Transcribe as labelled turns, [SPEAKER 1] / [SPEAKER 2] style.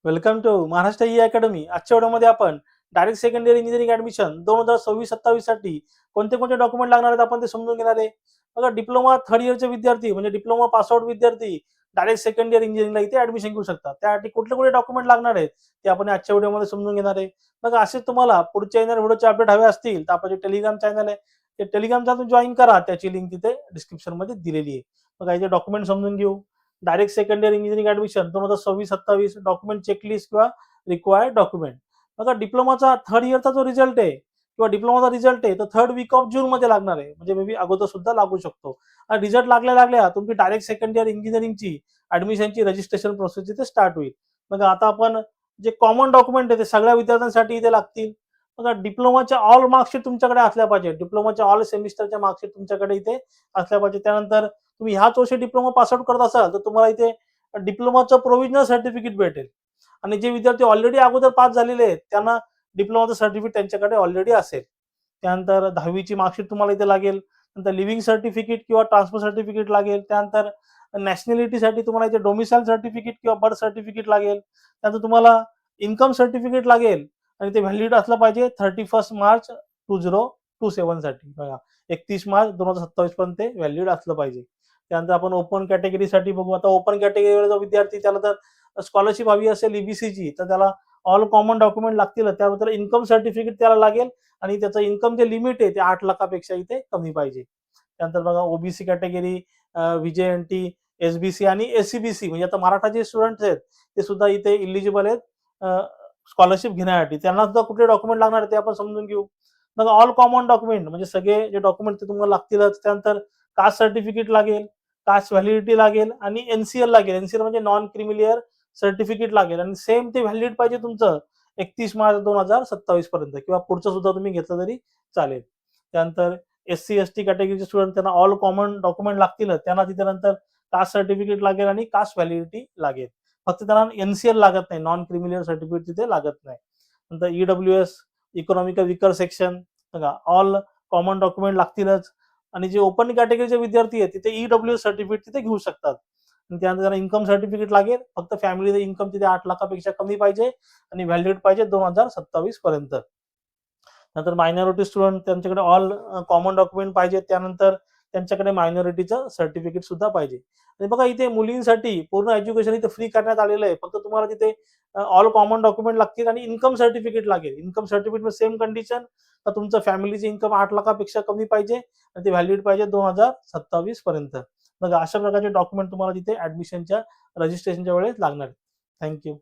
[SPEAKER 1] Welcome to Maharashtra E academy. आजच्या व्हिडिओमध्ये आपण direct second year engineering admission 2026-27 साठी कोणते कोणते डॉक्युमेंट लागणार आहेत आपण ते समजून घेणार आहे. बघा, डिप्लोमा थर्ड इयरचे विद्यार्थी म्हणजे डिप्लोमा पासआउट विद्यार्थी डायरेक्ट सेकंड इयर इंजिनिअरिंगला इथे ऍडमिशन घेऊ शकतात. त्यासाठी कुठले कुठले डॉक्युमेंट लागणार आहेत ते आपण आजच्या व्हिडिओमध्ये समजून घेणार आहे. बघा, असे तुम्हाला पुढच्या येणाऱ्या व्हिडिओचे अपडेट हवे असतील तर आपले टेलिग्राम चॅनल आहे, ते टेलिग्रामचा तुम्ही जॉईन करा. त्याची लिंक तिथे डिस्क्रिप्शन मध्ये दिलेली आहे. बघा, इथे डॉक्युमेंट समजून घेऊ. Direct second year engineering admission 2026-27 document checklist किंवा रिक्वायर्ड डॉक्युमेंट. बघा, डिप्लोमाचा थर्ड इयरचा जो रिझल्ट आहे किंवा डिप्लोमाचा रिझल्ट आहे तो थर्ड वीक ऑफ जून मध्ये लागणार आहे, म्हणजे मे बी अगोदर सुद्धा लागू शकतो. आणि रिझल्ट लागल्या लागल्या तुमची डायरेक्ट सेकंड इयर इंजिनिअरिंगची ऍडमिशनची रजिस्ट्रेशन प्रोसेस इथे स्टार्ट होईल. बघा, आता आपण जे कॉमन डॉक्युमेंट आहे ते सगळ्या विद्यार्थ्यांसाठी इथे लागतील. बघा, डिप्लोमाच्या ऑल मार्कशीट तुमच्याकडे असल्या पाहिजे. डिप्लोमाच्या ऑल सेमिस्टरच्या मार्कशीट तुमच्याकडे इथे असल्या पाहिजे. त्यानंतर तुम्ही ह्याच वर्षी डिप्लोमा पासआउट करत असाल तर तुम्हाला इथे डिप्लोमाचं प्रोव्हिजनल सर्टिफिकेट भेटेल. आणि जे विद्यार्थी ऑलरेडी अगोदर पास झालेले आहेत त्यांना डिप्लोमाचं सर्टिफिकेट त्यांच्याकडे ऑलरेडी असेल. त्यानंतर 10वीची मार्कशीट तुम्हाला इथे लागेल. नंतर लिव्हिंग सर्टिफिकेट किंवा ट्रान्सफर सर्टिफिकेट लागेल. त्यानंतर नॅशनॅलिटीसाठी तुम्हाला इथे डोमिसाइल सर्टिफिकेट किंवा बर्थ सर्टिफिकेट लागेल. त्यानंतर तुम्हाला इन्कम सर्टिफिकेट लागेल आणि ते व्हॅलिड असलं पाहिजे 31 मार्च 2027 साठी. बघा, 31 मार्च 2027 पर्यंत ते व्हॅलिड असलं पाहिजे. त्यानंतर आपण ओपन कॅटेगरीसाठी बघू. आता ओपन कॅटेगरीवर जो विद्यार्थी त्याला जर स्कॉलरशिप हवी असेल ईबीसीची तर त्याला ऑल कॉमन डॉक्युमेंट लागतील. त्याबद्दल इन्कम सर्टिफिकेट त्याला लागेल आणि त्याचं इन्कम जे लिमिट आहे ते 8 लाखापेक्षा इथे कमी पाहिजे. त्यानंतर बघा, ओबीसी कॅटेगरी, व्हीजेएनटी, एसबीसी आणि एससीबीसी म्हणजे आता मराठा जे स्टुडंट आहेत ते सुद्धा इथे इलिजिबल आहेत स्कॉलरशिप घेण्यासाठी. त्यांना सुद्धा कुठले डॉक्युमेंट लागणार ते आपण समजून घेऊ. मग ऑल कॉमन डॉक्युमेंट म्हणजे सगळे जे डॉक्युमेंट ते तुम्हाला लागतीलच. त्यानंतर कास्ट सर्टिफिकेट लागेल, कास्ट व्हॅलिडिटी लागेल आणि एनसीएल लागेल. एनसीएल म्हणजे नॉन क्रिमिलियर सर्टिफिकेट लागेल आणि सेम ते व्हॅलिड पाहिजे तुमचं 31 मार्च 2027 पर्यंत किंवा पुढचं सुद्धा तुम्ही घेतलं तरी चालेल. त्यानंतर एससी एसटी कॅटेगरीचे स्टुडंट त्यांना ऑल कॉमन डॉक्युमेंट लागतील. त्यांना तिथे नंतर कास्ट सर्टिफिकेट लागेल आणि कास्ट व्हॅलिडिटी लागेल. फक्त त्यांना एनसीएल लागत नाही, नॉन क्रिमिलियर सर्टिफिकेट तिथे लागत नाही. नंतर ईडब्ल्यूएस, इकॉनॉमिकल विकर सेक्शन, बघा ऑल कॉमन डॉक्युमेंट लागतीलच. आणि जे ओपन कॅटेगरीचे विद्यार्थी आहेत तिथे ईडब्ल्यूएस सर्टिफिकेट तिथे घेऊ शकतात. आणि त्यानंतर त्यांना इन्कम सर्टिफिकेट लागेल. फक्त फॅमिली इन्कम तिथे 8 लाखापेक्षा कमी पाहिजे आणि व्हॅलिड पाहिजे 2027 पर्यंत. नंतर मायनॉरिटी स्टुडंट त्यांच्याकडे ऑल कॉमन डॉक्युमेंट पाहिजे. त्यानंतर त्यांच्याकडे मायनॉरिटीचं सर्टिफिकेट सुद्धा पाहिजे. आणि बघा, इथे मुलींसाठी पूर्ण एज्युकेशन इथे फ्री करण्यात आलेलं आहे. फक्त तुम्हाला तिथे ऑल कॉमन डॉक्युमेंट लागतील आणि इन्कम सर्टिफिकेट लागेल. इन्कम सर्टिफिकेट सेम कंडिशन, तर तुमचं फॅमिलीची इन्कम 8 लाखापेक्षा कमी पाहिजे आणि ते व्हॅलिड पाहिजे 2027 पर्यंत. बघा, अशा प्रकारचे डॉक्युमेंट तुम्हाला तिथे ऍडमिशनच्या रजिस्ट्रेशनच्या वेळेस लागणार. थँक्यू.